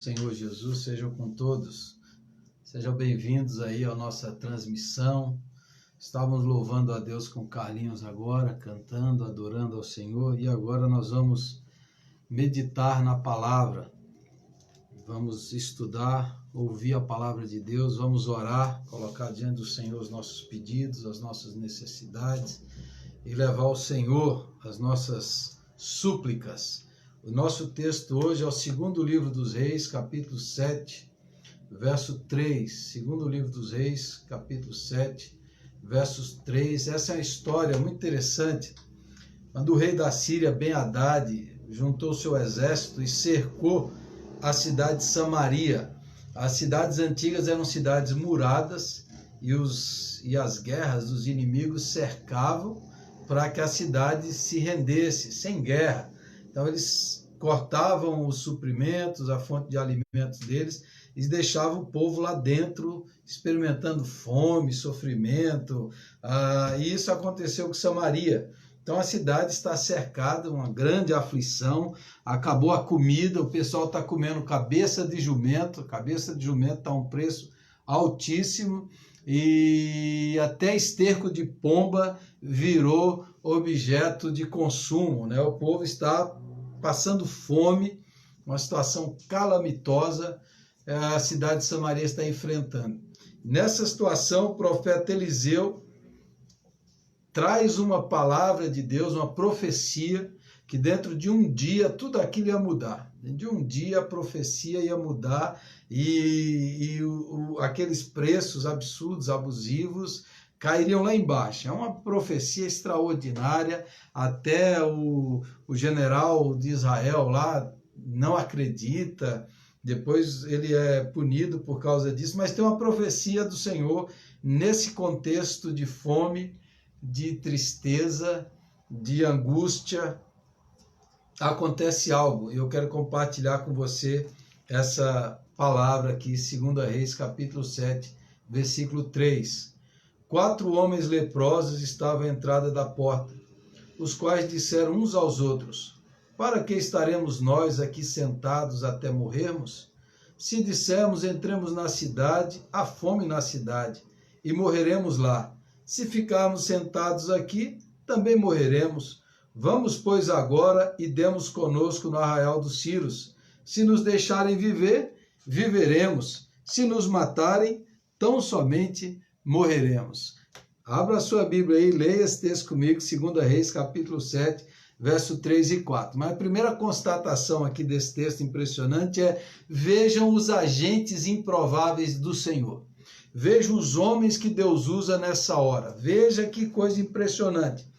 Senhor Jesus, sejam com todos, sejam bem-vindos aí à nossa transmissão. Estávamos louvando a Deus com Carlinhos agora, cantando, adorando ao Senhor, e agora nós vamos meditar na palavra, vamos estudar, ouvir a palavra de Deus, vamos orar, colocar diante do Senhor os nossos pedidos, as nossas necessidades e levar ao Senhor as nossas súplicas. O nosso texto hoje é o segundo livro dos Reis, capítulo 7, verso 3. Segundo livro dos Reis, capítulo 7, versos 3. Essa é uma história muito interessante. Quando o rei da Síria, Ben-Hadad, juntou seu exército e cercou a cidade de Samaria. As cidades antigas eram cidades muradas e as guerras dos inimigos cercavam para que a cidade se rendesse, sem guerra. Então eles cortavam os suprimentos, a fonte de alimentos deles, e deixavam o povo lá dentro experimentando fome, sofrimento. E isso aconteceu com Samaria. Então a cidade está cercada, uma grande aflição, acabou a comida, o pessoal está comendo cabeça de jumento está a um preço altíssimo, e até esterco de pomba virou objeto de consumo, né? O povo está passando fome, uma situação calamitosa, a cidade de Samaria está enfrentando. Nessa situação, o profeta Eliseu traz uma palavra de Deus, uma profecia, que dentro de um dia tudo aquilo ia mudar. Dentro de um dia a profecia ia mudar aqueles preços absurdos, abusivos, cairiam lá embaixo. É uma profecia extraordinária. Até o general de Israel lá não acredita, depois ele é punido por causa disso, mas tem uma profecia do Senhor nesse contexto de fome, de tristeza, de angústia. Acontece algo, e eu quero compartilhar com você essa palavra aqui, 2 Reis, capítulo 7, versículo 3. 4 homens leprosos estavam à entrada da porta, os quais disseram uns aos outros: para que estaremos nós aqui sentados até morrermos? Se dissermos entremos na cidade, há fome na cidade, e morreremos lá. Se ficarmos sentados aqui, também morreremos. Vamos, pois, agora e demos conosco no arraial dos Círios. Se nos deixarem viver, viveremos. Se nos matarem, tão somente morreremos. Abra a sua Bíblia aí, leia esse texto comigo, 2 Reis, capítulo 7, verso 3 e 4. Mas a primeira constatação aqui desse texto impressionante é: vejam os agentes improváveis do Senhor. Veja os homens que Deus usa nessa hora. Veja que coisa impressionante.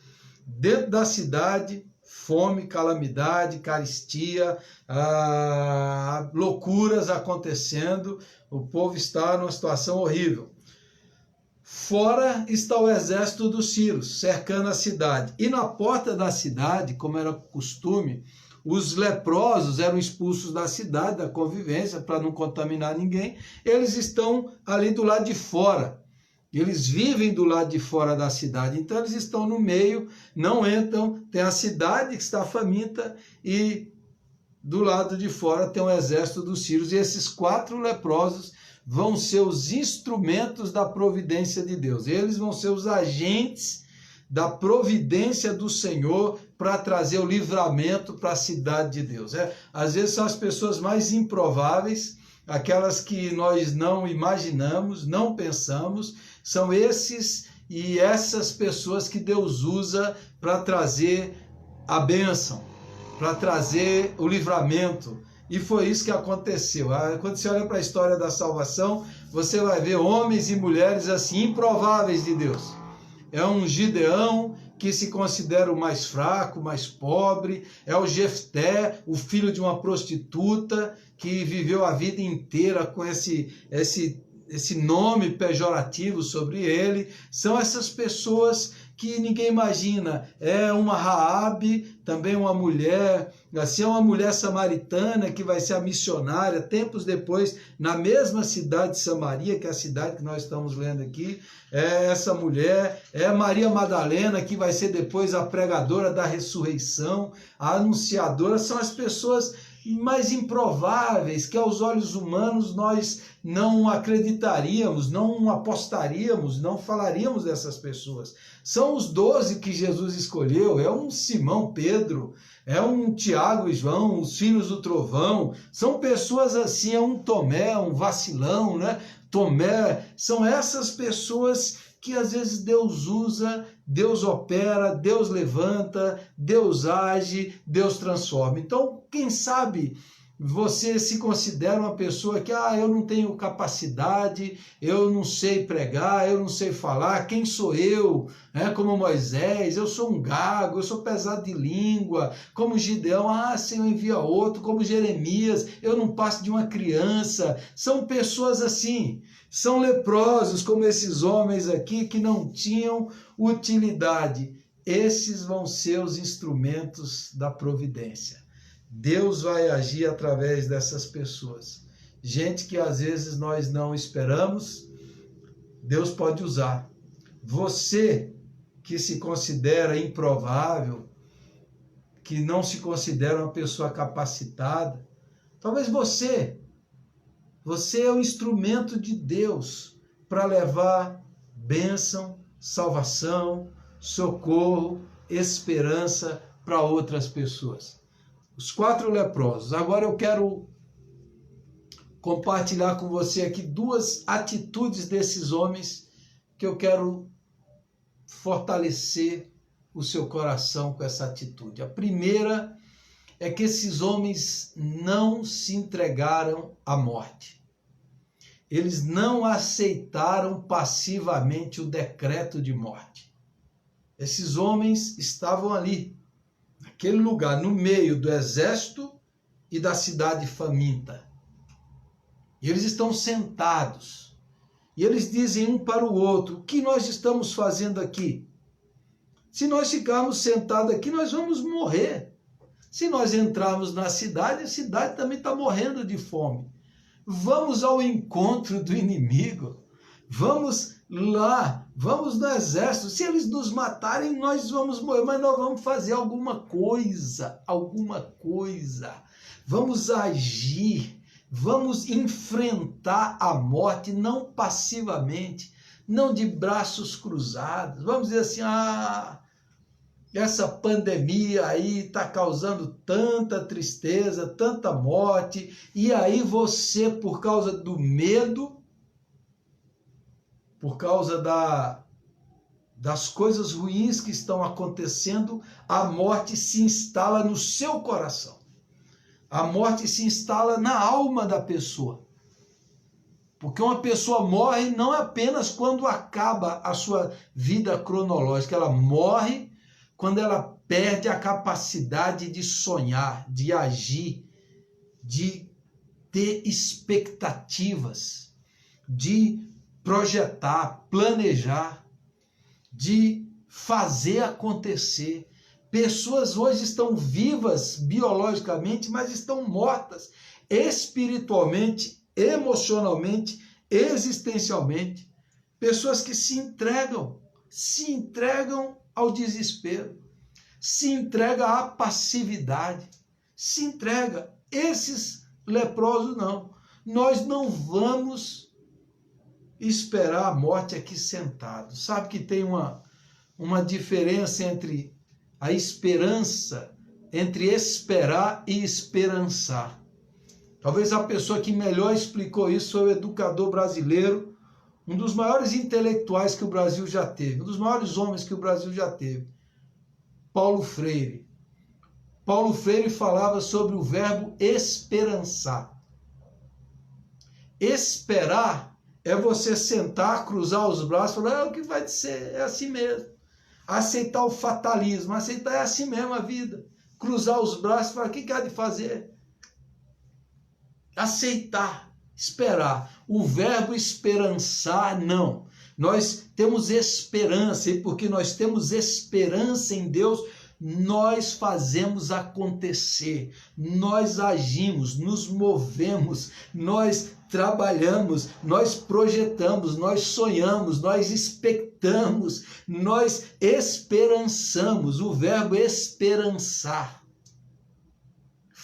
Dentro da cidade, fome, calamidade, carestia, loucuras acontecendo, o povo está numa situação horrível. Fora está o exército dos sírios, cercando a cidade. E na porta da cidade, como era costume, os leprosos eram expulsos da cidade, da convivência, para não contaminar ninguém. Eles estão ali do lado de fora. Eles vivem do lado de fora da cidade, então eles estão no meio, não entram, tem a cidade que está faminta e do lado de fora tem o exército dos sírios, e esses 4 leprosos vão ser os instrumentos da providência de Deus. Eles vão ser os agentes da providência do Senhor para trazer o livramento para a cidade de Deus. Às vezes são as pessoas mais improváveis, aquelas que nós não imaginamos, não pensamos, são esses e essas pessoas que Deus usa para trazer a bênção, para trazer o livramento. E foi isso que aconteceu. Quando você olha para a história da salvação, você vai ver homens e mulheres assim improváveis de Deus. É um Gideão, que se considera o mais fraco, o mais pobre. É o Jefté, o filho de uma prostituta, que viveu a vida inteira com esse nome pejorativo sobre ele. São essas pessoas que ninguém imagina. É uma Raabe, também uma mulher, assim, é uma mulher samaritana que vai ser a missionária tempos depois na mesma cidade de Samaria, que é a cidade que nós estamos lendo aqui. É essa mulher, é Maria Madalena, que vai ser depois a pregadora da ressurreição, a anunciadora. São as pessoas mais improváveis, que aos olhos humanos nós não acreditaríamos, não apostaríamos, não falaríamos dessas pessoas. São os 12 que Jesus escolheu, é um Simão Pedro, é um Tiago e João, os filhos do trovão, são pessoas assim, é um Tomé, um vacilão, né? Tomé, são essas pessoas que às vezes Deus usa, Deus opera, Deus levanta, Deus age, Deus transforma. Então, quem sabe você se considera uma pessoa que, eu não tenho capacidade, eu não sei pregar, eu não sei falar, quem sou eu? Como Moisés, eu sou um gago, eu sou pesado de língua, como Gideão, Senhor envia outro, como Jeremias, eu não passo de uma criança. São pessoas assim, são leprosos como esses homens aqui que não tinham utilidade. Esses vão ser os instrumentos da providência. Deus vai agir através dessas pessoas. Gente que às vezes nós não esperamos, Deus pode usar. Você que se considera improvável, que não se considera uma pessoa capacitada, talvez você é o instrumento de Deus para levar bênção, salvação, socorro, esperança para outras pessoas. Os 4 leprosos. Agora eu quero compartilhar com você aqui 2 atitudes desses homens que eu quero fortalecer o seu coração com essa atitude. A primeira é que esses homens não se entregaram à morte. Eles não aceitaram passivamente o decreto de morte. Esses homens estavam ali, naquele lugar, no meio do exército e da cidade faminta. E eles estão sentados. E eles dizem um para o outro: o que nós estamos fazendo aqui? Se nós ficarmos sentados aqui, nós vamos morrer. Se nós entrarmos na cidade, a cidade também está morrendo de fome. Vamos ao encontro do inimigo. Vamos lá, vamos no exército. Se eles nos matarem, nós vamos morrer, mas nós vamos fazer alguma coisa. Vamos agir, vamos enfrentar a morte, não passivamente, não de braços cruzados. Vamos dizer assim, essa pandemia aí está causando tanta tristeza, tanta morte, e aí você, por causa do medo, por causa das coisas ruins que estão acontecendo, a morte se instala no seu coração. A morte se instala na alma da pessoa. Porque uma pessoa morre não apenas quando acaba a sua vida cronológica, ela morre quando ela perde a capacidade de sonhar, de agir, de ter expectativas, de projetar, planejar, de fazer acontecer. Pessoas hoje estão vivas biologicamente, mas estão mortas espiritualmente, emocionalmente, existencialmente. Pessoas que se entregam ao desespero, se entregam à passividade, se entregam. Esses leprosos não. Nós não vamos esperar a morte aqui sentado. Sabe que tem uma diferença entre a esperança, entre esperar e esperançar. Talvez a pessoa que melhor explicou isso foi o educador brasileiro, um dos maiores intelectuais que o Brasil já teve, um dos maiores homens que o Brasil já teve, Paulo Freire. Paulo Freire falava sobre o verbo esperançar. Esperar é você sentar, cruzar os braços e falar, o que vai ser? É assim mesmo. Aceitar o fatalismo, aceitar é assim mesmo a vida. Cruzar os braços e falar, o que há de fazer? Aceitar, esperar. O verbo esperançar, não. Nós temos esperança, e porque nós temos esperança em Deus, nós fazemos acontecer, nós agimos, nos movemos, nós trabalhamos, nós projetamos, nós sonhamos, nós expectamos, nós esperançamos. O verbo esperançar.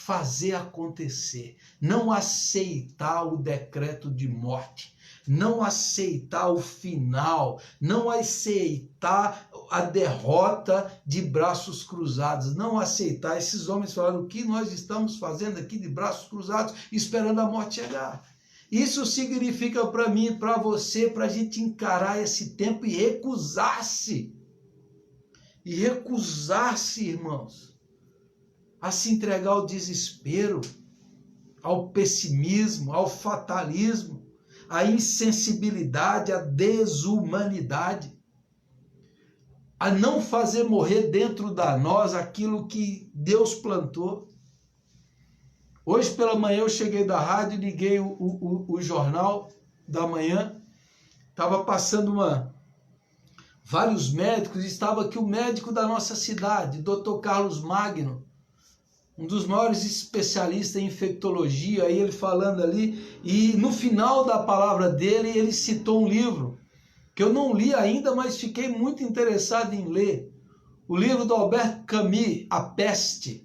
fazer acontecer, não aceitar o decreto de morte, não aceitar o final, não aceitar a derrota de braços cruzados, não aceitar. Esses homens falaram: o que nós estamos fazendo aqui de braços cruzados, esperando a morte chegar? Isso significa para mim e para você, para a gente encarar esse tempo e recusar-se. E recusar-se, irmãos, a se entregar ao desespero, ao pessimismo, ao fatalismo, à insensibilidade, à desumanidade, a não fazer morrer dentro de nós aquilo que Deus plantou. Hoje pela manhã eu cheguei da rádio, liguei o jornal da manhã, estava passando vários médicos, estava aqui o médico da nossa cidade, Dr. Carlos Magno, um dos maiores especialistas em infectologia, aí ele falando ali, e no final da palavra dele ele citou um livro, que eu não li ainda, mas fiquei muito interessado em ler, o livro do Albert Camus, A Peste,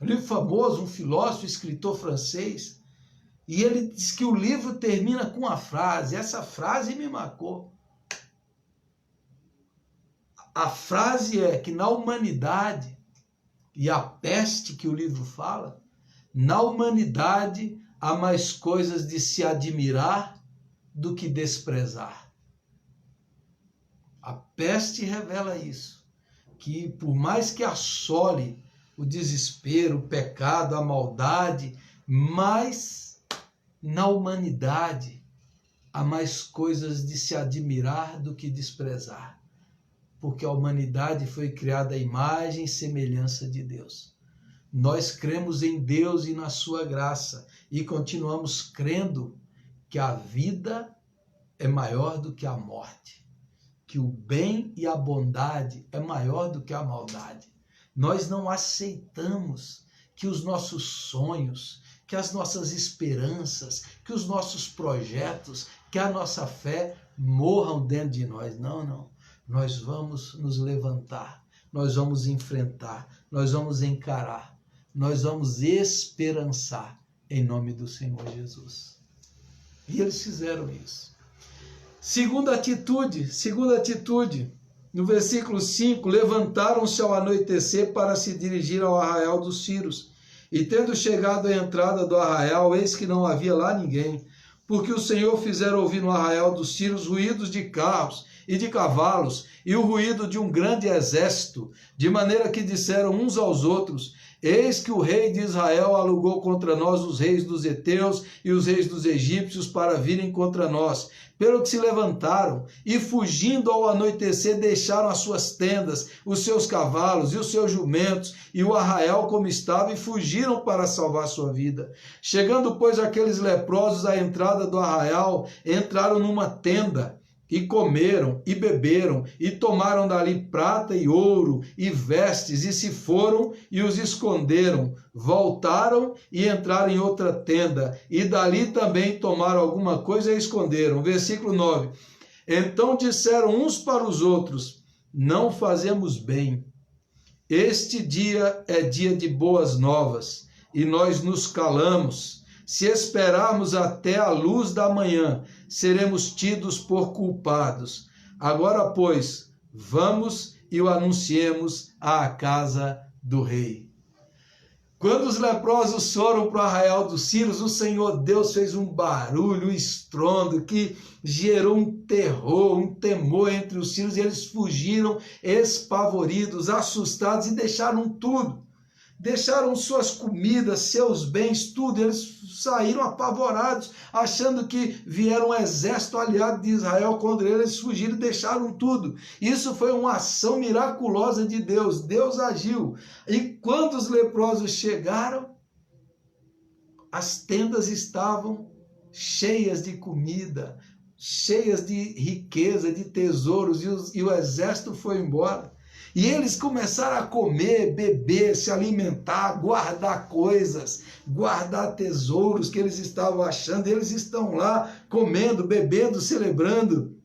um livro famoso, um filósofo, escritor francês, e ele diz que o livro termina com uma frase, essa frase me marcou. A frase é que na humanidade, e a peste que o livro fala, na humanidade há mais coisas de se admirar do que desprezar. A peste revela isso, que por mais que assole o desespero, o pecado, a maldade, mas na humanidade há mais coisas de se admirar do que desprezar, porque a humanidade foi criada à imagem e semelhança de Deus. Nós cremos em Deus e na sua graça e continuamos crendo que a vida é maior do que a morte, que o bem e a bondade é maior do que a maldade. Nós não aceitamos que os nossos sonhos, que as nossas esperanças, que os nossos projetos, que a nossa fé morram dentro de nós. Não, não. Nós vamos nos levantar, nós vamos enfrentar, nós vamos encarar, nós vamos esperançar em nome do Senhor Jesus. E eles fizeram isso. Segunda atitude, no versículo 5, levantaram-se ao anoitecer para se dirigir ao arraial dos Círios. E tendo chegado à entrada do arraial, eis que não havia lá ninguém, porque o Senhor fizera ouvir no arraial dos Círios ruídos de carros e de cavalos, e o ruído de um grande exército, de maneira que disseram uns aos outros: eis que o rei de Israel alugou contra nós os reis dos heteus e os reis dos egípcios para virem contra nós. Pelo que se levantaram e, fugindo ao anoitecer, deixaram as suas tendas, os seus cavalos e os seus jumentos e o arraial como estava, e fugiram para salvar sua vida. Chegando, pois, aqueles leprosos à entrada do arraial, entraram numa tenda, e comeram, e beberam, e tomaram dali prata e ouro, e vestes, e se foram, e os esconderam. Voltaram e entraram em outra tenda, e dali também tomaram alguma coisa e esconderam. Versículo 9. Então disseram uns para os outros: não fazemos bem. Este dia é dia de boas novas, e nós nos calamos. Se esperarmos até a luz da manhã, seremos tidos por culpados. Agora, pois, vamos e o anunciemos à casa do rei. Quando os leprosos foram para o arraial dos Círios, o Senhor Deus fez um barulho, um estrondo que gerou um terror, um temor entre os sírios, e eles fugiram espavoridos, assustados, e deixaram tudo. Deixaram suas comidas, seus bens, tudo. Eles saíram apavorados, achando que vieram um exército aliado de Israel contra eles. Eles fugiram e deixaram tudo. Isso foi uma ação miraculosa de Deus. Deus agiu. E quando os leprosos chegaram, as tendas estavam cheias de comida, cheias de riqueza, de tesouros, e o exército foi embora. E eles começaram a comer, beber, se alimentar, guardar coisas, guardar tesouros que eles estavam achando. Eles estão lá comendo, bebendo, celebrando.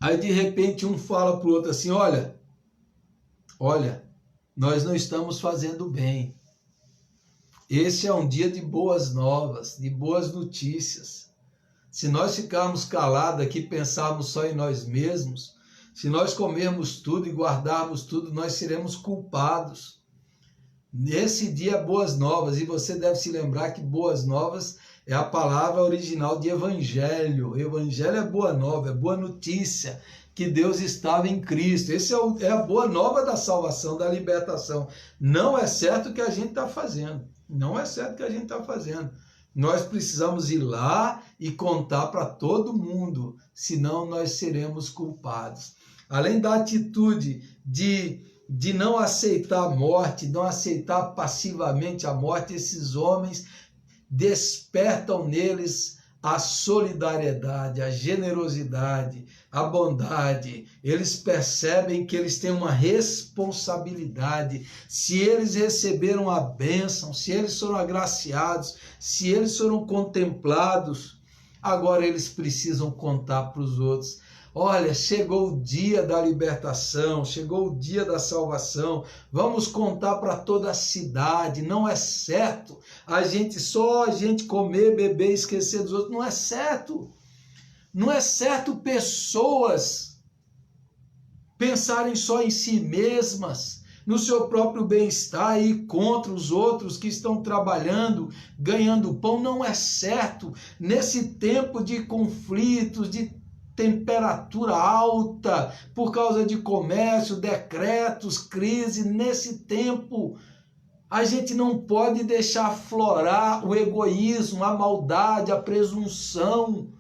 Aí de repente um fala para o outro assim: olha, nós não estamos fazendo bem. Esse é um dia de boas novas, de boas notícias. Se nós ficarmos calados aqui, pensarmos só em nós mesmos, se nós comermos tudo e guardarmos tudo, nós seremos culpados. Nesse dia, boas novas, e você deve se lembrar que boas novas é a palavra original de evangelho. Evangelho é boa nova, é boa notícia, que Deus estava em Cristo. Esse é a boa nova da salvação, da libertação. Não é certo o que a gente está fazendo. Não é certo o que a gente está fazendo. Nós precisamos ir lá e contar para todo mundo, senão nós seremos culpados. Além da atitude de não aceitar a morte, não aceitar passivamente a morte, esses homens despertam neles a solidariedade, a generosidade, a bondade. Eles percebem que eles têm uma responsabilidade. Se eles receberam a bênção, se eles foram agraciados, se eles foram contemplados, agora eles precisam contar para os outros. Olha, chegou o dia da libertação, chegou o dia da salvação, vamos contar para toda a cidade. Não é certo a gente comer, beber, esquecer dos outros. Não é certo. Não é certo pessoas pensarem só em si mesmas, no seu próprio bem-estar e contra os outros que estão trabalhando, ganhando pão. Não é certo. Nesse tempo de conflitos, de temperatura alta, por causa de comércio, decretos, crise, nesse tempo, a gente não pode deixar aflorar o egoísmo, a maldade, a presunção.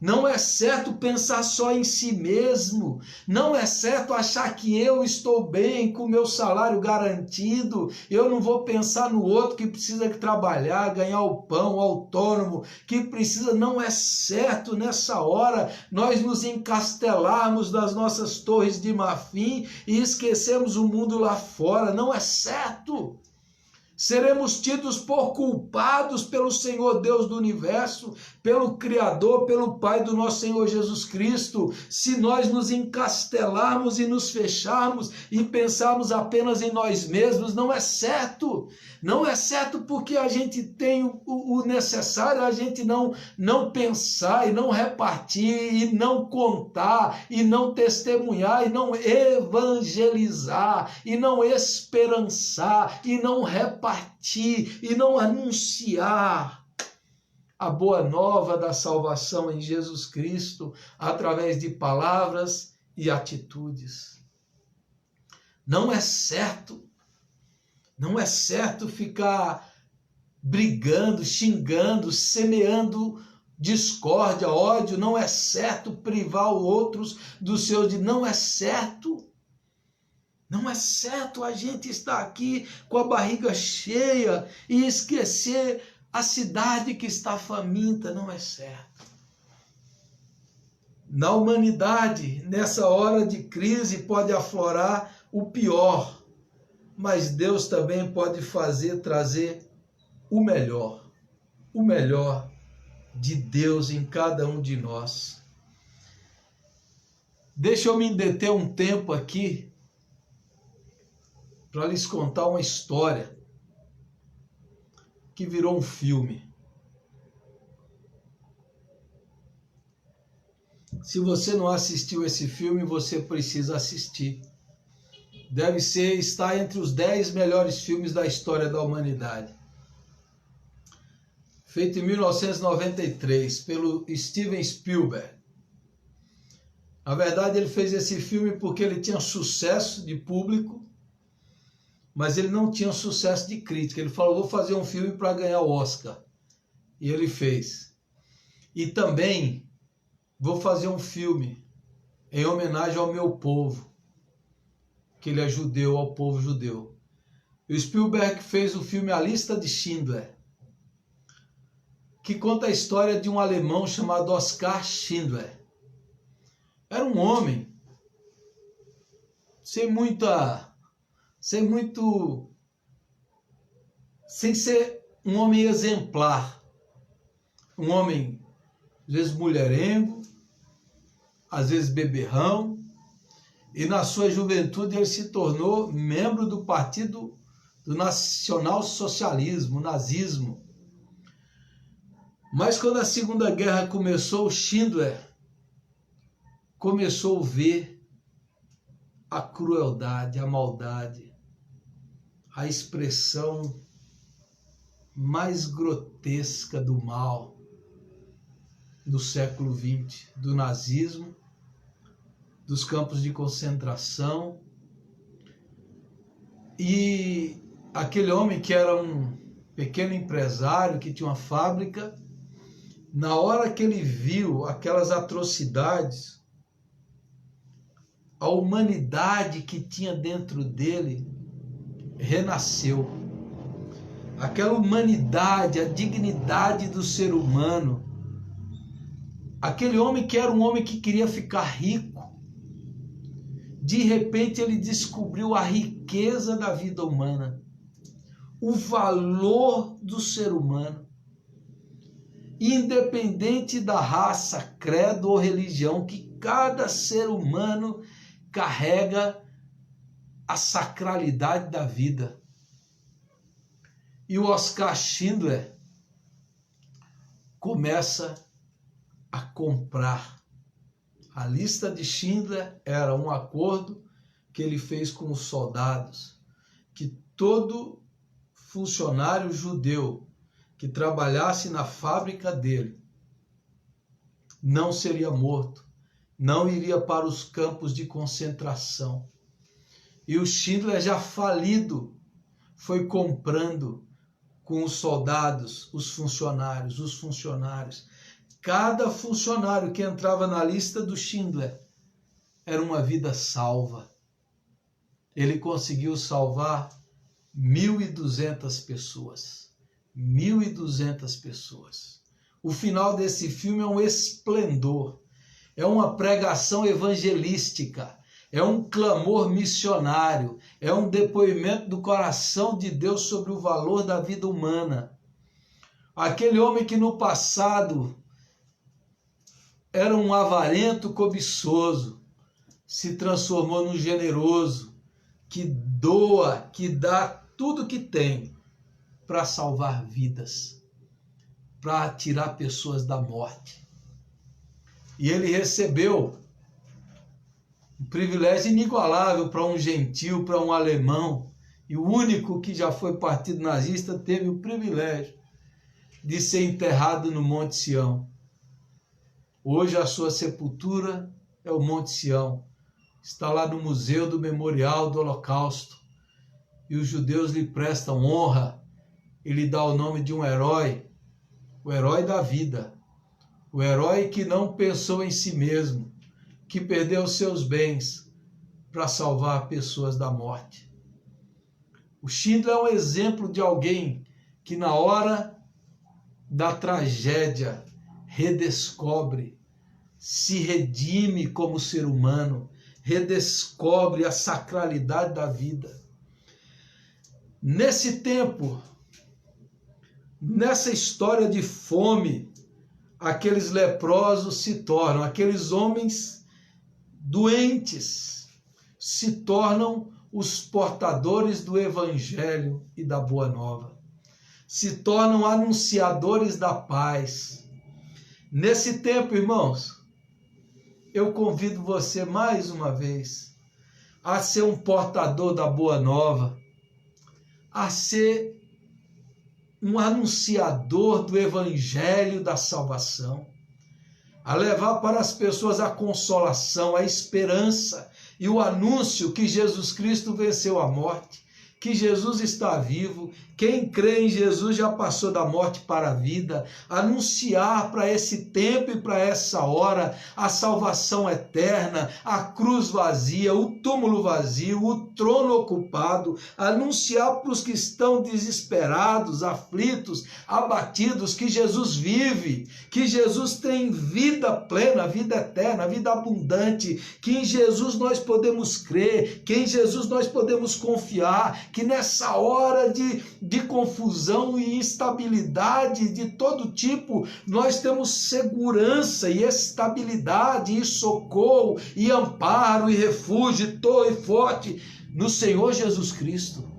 Não é certo pensar só em si mesmo. Não é certo achar que eu estou bem com o meu salário garantido. Eu não vou pensar no outro que precisa trabalhar, ganhar o pão, o autônomo, que precisa. Não é certo nessa hora nós nos encastelarmos das nossas torres de marfim e esquecermos o mundo lá fora. Não é certo. Seremos tidos por culpados pelo Senhor Deus do universo, pelo Criador, pelo Pai do nosso Senhor Jesus Cristo, se nós nos encastelarmos e nos fecharmos e pensarmos apenas em nós mesmos. Não é certo. Não é certo porque a gente tem o necessário, a gente não pensar e não repartir e não contar e não testemunhar e não evangelizar e não esperançar e não repartir e não anunciar a boa nova da salvação em Jesus Cristo através de palavras e atitudes. Não é certo. Não é certo ficar brigando, xingando, semeando discórdia, ódio. Não é certo privar os outros do seu direito. Não é certo. Não é certo a gente estar aqui com a barriga cheia e esquecer a cidade que está faminta. Não é certo. Na humanidade, nessa hora de crise, pode aflorar o pior, mas Deus também pode trazer o melhor de Deus em cada um de nós. Deixa eu me deter um tempo aqui para lhes contar uma história que virou um filme. Se você não assistiu esse filme, você precisa assistir. Está entre os 10 melhores filmes da história da humanidade. Feito em 1993 pelo Steven Spielberg. Na verdade, ele fez esse filme porque ele tinha sucesso de público, mas ele não tinha sucesso de crítica. Ele falou, vou fazer um filme para ganhar o Oscar. E ele fez. E também vou fazer um filme em homenagem ao meu povo, que ele é judeu, ao povo judeu. O Spielberg fez o filme A Lista de Schindler, que conta a história de um alemão chamado Oskar Schindler. Era um homem sem ser um homem exemplar. Um homem, às vezes mulherengo, às vezes beberrão, E na sua juventude ele se tornou membro do Partido do Nacional Socialismo, o nazismo. Mas quando a Segunda Guerra começou, Schindler começou a ver a crueldade, a maldade, a expressão mais grotesca do mal do século XX, do nazismo, dos campos de concentração. E aquele homem que era um pequeno empresário, que tinha uma fábrica, na hora que ele viu aquelas atrocidades, a humanidade que tinha dentro dele renasceu. Aquela humanidade, a dignidade do ser humano. Aquele homem que era um homem que queria ficar rico, de repente ele descobriu a riqueza da vida humana, o valor do ser humano, independente da raça, credo ou religião, que cada ser humano carrega a sacralidade da vida. E o Oskar Schindler começa a comprar. A lista de Schindler era um acordo que ele fez com os soldados, que todo funcionário judeu que trabalhasse na fábrica dele não seria morto, não iria para os campos de concentração. E o Schindler, já falido, foi comprando com os soldados, os funcionários. Cada funcionário que entrava na lista do Schindler era uma vida salva. Ele conseguiu salvar 1.200 pessoas. 1.200 pessoas. O final desse filme é um esplendor. É uma pregação evangelística. É um clamor missionário. É um depoimento do coração de Deus sobre o valor da vida humana. Aquele homem que no passado era um avarento cobiçoso, se transformou num generoso, que doa, que dá tudo que tem para salvar vidas, para tirar pessoas da morte. E ele recebeu um privilégio inigualável para um gentil, para um alemão, e o único que já foi partido nazista teve o privilégio de ser enterrado no Monte Sião. Hoje a sua sepultura é o Monte Sião. Está lá no Museu do Memorial do Holocausto. E os judeus lhe prestam honra. E lhe dá o nome de um herói. O herói da vida. O herói que não pensou em si mesmo. Que perdeu seus bens para salvar pessoas da morte. O Schindler é um exemplo de alguém que na hora da tragédia redescobre, se redime como ser humano, redescobre a sacralidade da vida. Nesse tempo, nessa história de fome, aqueles leprosos se tornam, aqueles homens doentes se tornam os portadores do Evangelho e da Boa Nova. Se tornam anunciadores da paz. Nesse tempo, irmãos, eu convido você mais uma vez a ser um portador da Boa Nova, a ser um anunciador do Evangelho da salvação, a levar para as pessoas a consolação, a esperança e o anúncio que Jesus Cristo venceu a morte, que Jesus está vivo, quem crê em Jesus já passou da morte para a vida, anunciar para esse tempo e para essa hora a salvação eterna, a cruz vazia, o túmulo vazio, o trono ocupado, anunciar para os que estão desesperados, aflitos, abatidos, que Jesus vive, que Jesus tem vida plena, vida eterna, vida abundante, que em Jesus nós podemos crer, que em Jesus nós podemos confiar, que nessa hora de confusão e instabilidade de todo tipo, nós temos segurança e estabilidade e socorro e amparo e refúgio e forte no Senhor Jesus Cristo.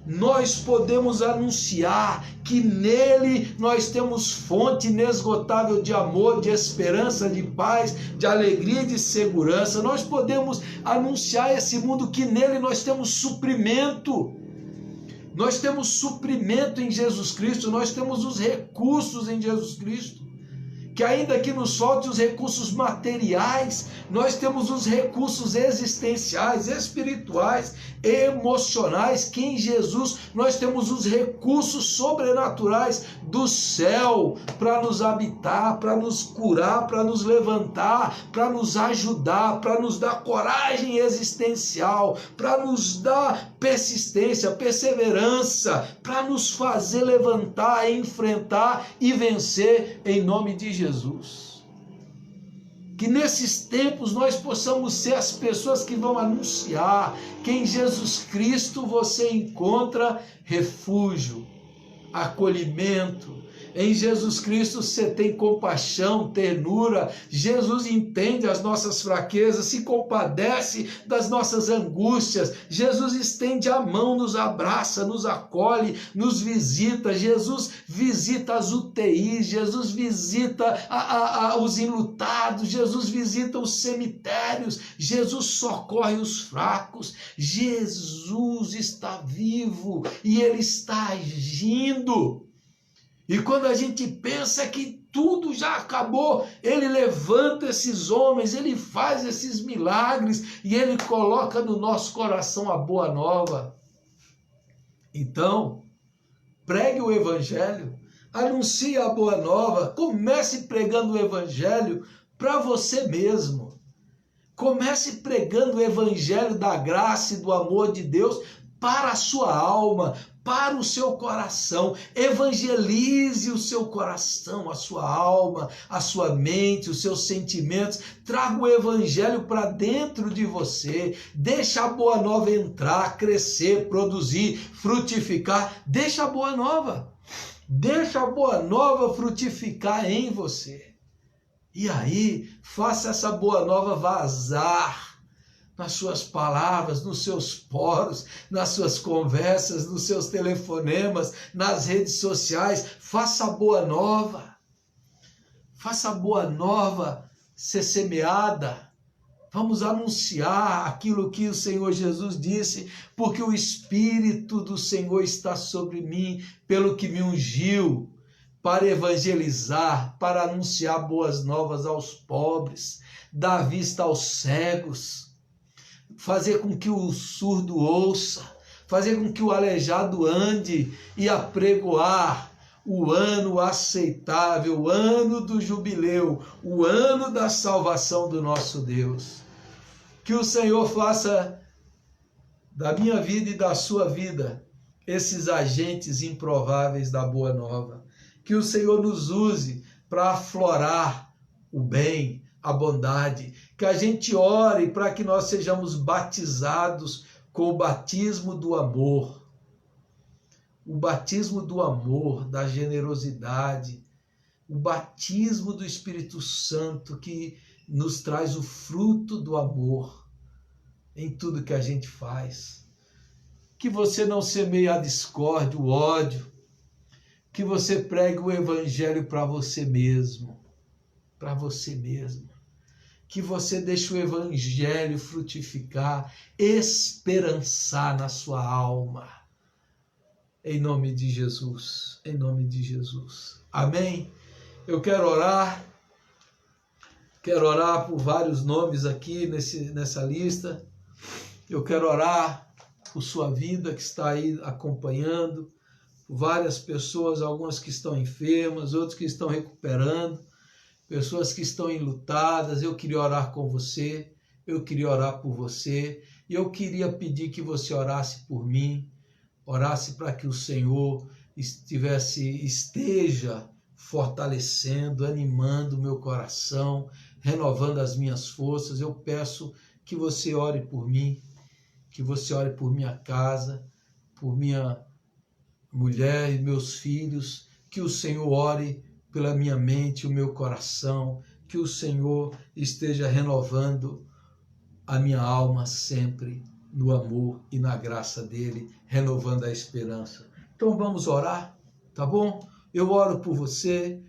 Nós podemos anunciar que nele nós temos fonte inesgotável de amor, de esperança, de paz, de alegria e de segurança. Nós podemos anunciar a esse mundo que nele nós temos suprimento. Nós temos suprimento em Jesus Cristo, nós temos os recursos em Jesus Cristo. Que ainda que nos falte os recursos materiais, nós temos os recursos existenciais, espirituais, emocionais, que em Jesus nós temos os recursos sobrenaturais do céu para nos habitar, para nos curar, para nos levantar, para nos ajudar, para nos dar coragem existencial, para nos dar persistência, perseverança, para nos fazer levantar, enfrentar e vencer em nome de Jesus. Que nesses tempos nós possamos ser as pessoas que vão anunciar que em Jesus Cristo você encontra refúgio, acolhimento. Em Jesus Cristo você tem compaixão, ternura. Jesus entende as nossas fraquezas, se compadece das nossas angústias. Jesus estende a mão, nos abraça, nos acolhe, nos visita. Jesus visita as UTIs, Jesus visita os enlutados, Jesus visita os cemitérios, Jesus socorre os fracos. Jesus está vivo e Ele está agindo. E quando a gente pensa que tudo já acabou, Ele levanta esses homens, Ele faz esses milagres e Ele coloca no nosso coração a boa nova. Então, pregue o Evangelho, anuncie a boa nova, comece pregando o Evangelho para você mesmo. Comece pregando o Evangelho da graça e do amor de Deus para a sua alma, para o seu coração. Evangelize o seu coração, a sua alma, a sua mente, os seus sentimentos. Traga o Evangelho para dentro de você. Deixa a boa nova entrar, crescer, produzir, frutificar. Deixa a boa nova. Deixa a boa nova frutificar em você. E aí, faça essa boa nova vazar nas suas palavras, nos seus poros, nas suas conversas, nos seus telefonemas, nas redes sociais. Faça a boa nova. Faça a boa nova ser semeada. Vamos anunciar aquilo que o Senhor Jesus disse, porque o Espírito do Senhor está sobre mim, pelo que me ungiu, para evangelizar, para anunciar boas novas aos pobres, dar vista aos cegos, fazer com que o surdo ouça, fazer com que o aleijado ande e apregoar o ano aceitável, o ano do jubileu, o ano da salvação do nosso Deus. Que o Senhor faça da minha vida e da sua vida esses agentes improváveis da boa nova. Que o Senhor nos use para aflorar o bem, a bondade, que a gente ore para que nós sejamos batizados com o batismo do amor, o batismo do amor, da generosidade, o batismo do Espírito Santo que nos traz o fruto do amor em tudo que a gente faz. Que você não semeie a discórdia, o ódio, que você pregue o Evangelho para você mesmo, para você mesmo. Que você deixe o Evangelho frutificar, esperançar na sua alma. Em nome de Jesus, em nome de Jesus. Amém? Eu quero orar por vários nomes aqui nessa lista. Eu quero orar por sua vida que está aí acompanhando, por várias pessoas, algumas que estão enfermas, outras que estão recuperando, pessoas que estão enlutadas. Eu queria orar com você, eu queria orar por você, e eu queria pedir que você orasse por mim, orasse para que o Senhor esteja fortalecendo, animando o meu coração, renovando as minhas forças. Eu peço que você ore por mim, que você ore por minha casa, por minha mulher e meus filhos, que o Senhor ore pela minha mente e o meu coração, que o Senhor esteja renovando a minha alma sempre no amor e na graça dele, renovando a esperança. Então vamos orar, tá bom? Eu oro por você,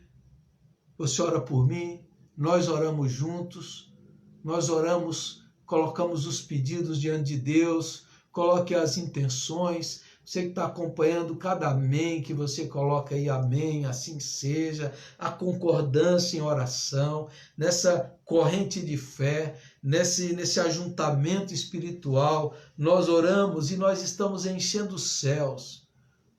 você ora por mim, nós oramos juntos, nós oramos, colocamos os pedidos diante de Deus, coloque as intenções. Você que está acompanhando cada amém que você coloca aí, amém, assim seja, a concordância em oração, nessa corrente de fé, nesse ajuntamento espiritual, nós oramos e nós estamos enchendo os céus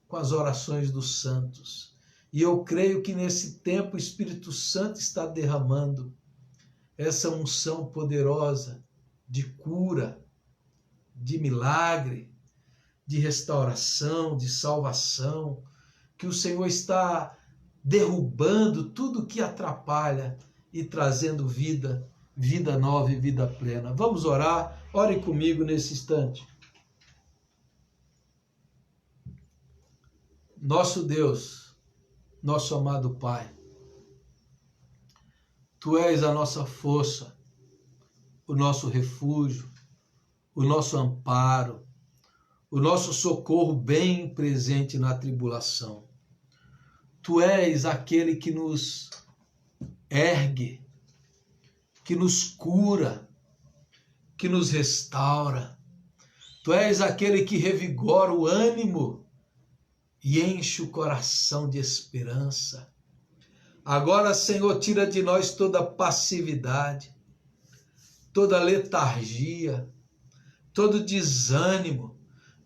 com as orações dos santos. E eu creio que nesse tempo o Espírito Santo está derramando essa unção poderosa de cura, de milagre, de restauração, de salvação, que o Senhor está derrubando tudo que atrapalha e trazendo vida nova e vida plena. Vamos orar? Ore comigo nesse instante. Nosso Deus, nosso amado Pai, Tu és a nossa força, o nosso refúgio, o nosso amparo, o nosso socorro bem presente na tribulação. Tu és aquele que nos ergue, que nos cura, que nos restaura. Tu és aquele que revigora o ânimo e enche o coração de esperança. Agora, Senhor, tira de nós toda passividade, toda letargia, todo desânimo,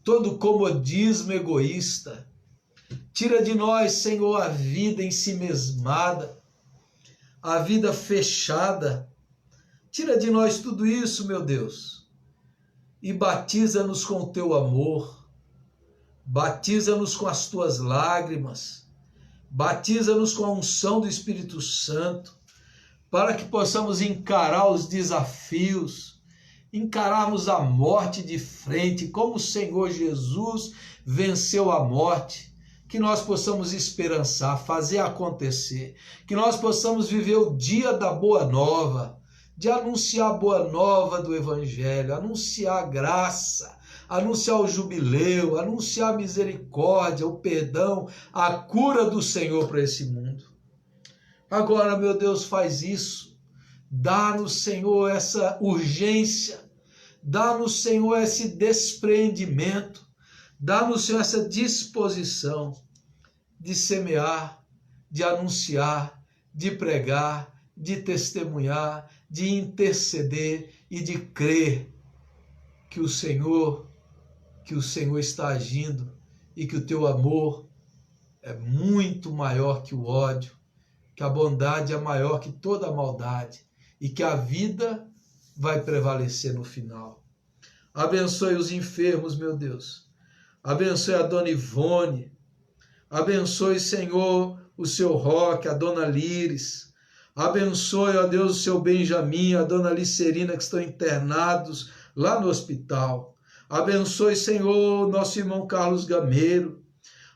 todo comodismo egoísta. Tira de nós, Senhor, a vida ensimesmada, a vida fechada. Tira de nós tudo isso, meu Deus, e batiza-nos com o Teu amor, batiza-nos com as Tuas lágrimas, batiza-nos com a unção do Espírito Santo, para que possamos encarar os desafios, encararmos a morte de frente, como o Senhor Jesus venceu a morte, que nós possamos esperançar, fazer acontecer, que nós possamos viver o dia da boa nova, de anunciar a boa nova do Evangelho, anunciar a graça, anunciar o jubileu, anunciar a misericórdia, o perdão, a cura do Senhor para esse mundo. Agora, meu Deus, faz isso. Dá-nos, Senhor, essa urgência, dá-nos, Senhor, esse despreendimento, dá-nos, Senhor, essa disposição de semear, de anunciar, de pregar, de testemunhar, de interceder e de crer que o Senhor está agindo e que o Teu amor é muito maior que o ódio, que a bondade é maior que toda a maldade e que a vida vai prevalecer no final. Abençoe os enfermos, meu Deus. Abençoe a Dona Ivone. Abençoe, Senhor, o Seu Roque, a Dona Líris. Abençoe, ó Deus, o Seu Benjamin, a Dona Licerina, que estão internados lá no hospital. Abençoe, Senhor, nosso irmão Carlos Gameiro.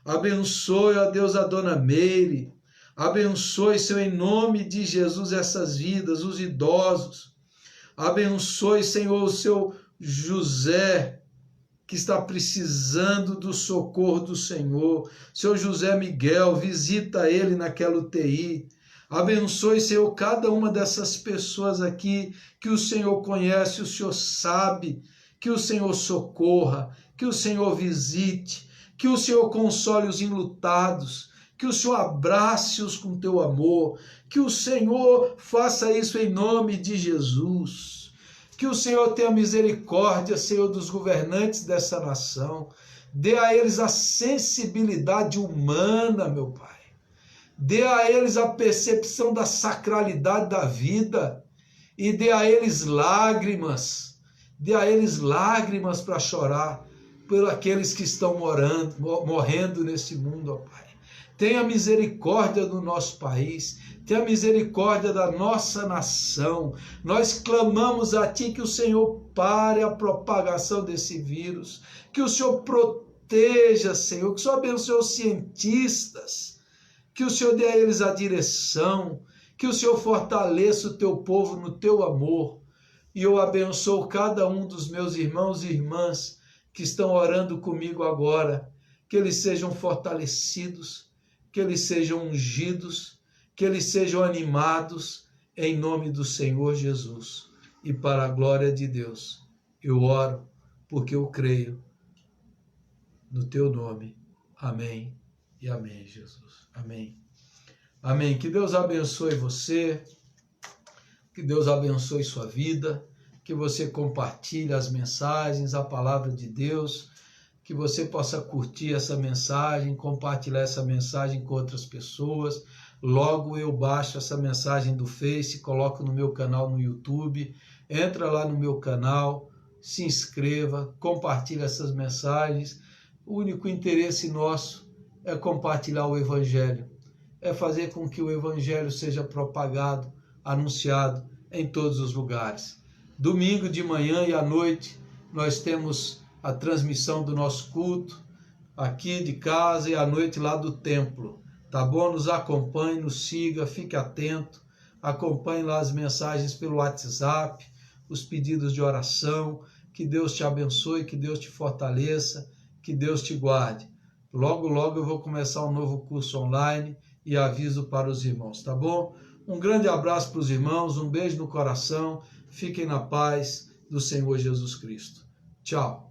Abençoe, ó Deus, a Dona Meire. Abençoe, Senhor, em nome de Jesus, essas vidas, os idosos. Abençoe, Senhor, o Seu José, que está precisando do socorro do Senhor. Seu José Miguel, visita ele naquela UTI. Abençoe, Senhor, cada uma dessas pessoas aqui que o Senhor conhece, o Senhor sabe, que o Senhor socorra, que o Senhor visite, que o Senhor console os enlutados, que o Senhor abrace-os com Teu amor, que o Senhor faça isso em nome de Jesus. Que o Senhor tenha misericórdia, Senhor, dos governantes dessa nação. Dê a eles a sensibilidade humana, meu Pai. Dê a eles a percepção da sacralidade da vida. E dê a eles lágrimas. Dê a eles lágrimas para chorar por aqueles que estão morrendo nesse mundo, ó Pai. Tenha misericórdia do nosso país, tenha misericórdia da nossa nação. Nós clamamos a Ti que o Senhor pare a propagação desse vírus, que o Senhor proteja, Senhor, que o Senhor abençoe os cientistas, que o Senhor dê a eles a direção, que o Senhor fortaleça o teu povo no teu amor. E eu abençoo cada um dos meus irmãos e irmãs que estão orando comigo agora, que eles sejam fortalecidos, que eles sejam ungidos, que eles sejam animados, em nome do Senhor Jesus. E para a glória de Deus, eu oro, porque eu creio no teu nome. Amém e amém, Jesus. Amém. Amém. Que Deus abençoe você, que Deus abençoe sua vida, que você compartilhe as mensagens, a palavra de Deus, que você possa curtir essa mensagem, compartilhar essa mensagem com outras pessoas. Logo eu baixo essa mensagem do Face, coloco no meu canal no YouTube, entra lá no meu canal, se inscreva, compartilhe essas mensagens. O único interesse nosso é compartilhar o Evangelho, é fazer com que o Evangelho seja propagado, anunciado em todos os lugares. Domingo de manhã e à noite nós temos a transmissão do nosso culto aqui de casa e à noite lá do templo, tá bom? Nos acompanhe, nos siga, fique atento, acompanhe lá as mensagens pelo WhatsApp, os pedidos de oração. Que Deus te abençoe, que Deus te fortaleça, que Deus te guarde. Logo, logo eu vou começar um novo curso online e aviso para os irmãos, tá bom? Um grande abraço para os irmãos, um beijo no coração, fiquem na paz do Senhor Jesus Cristo. Tchau.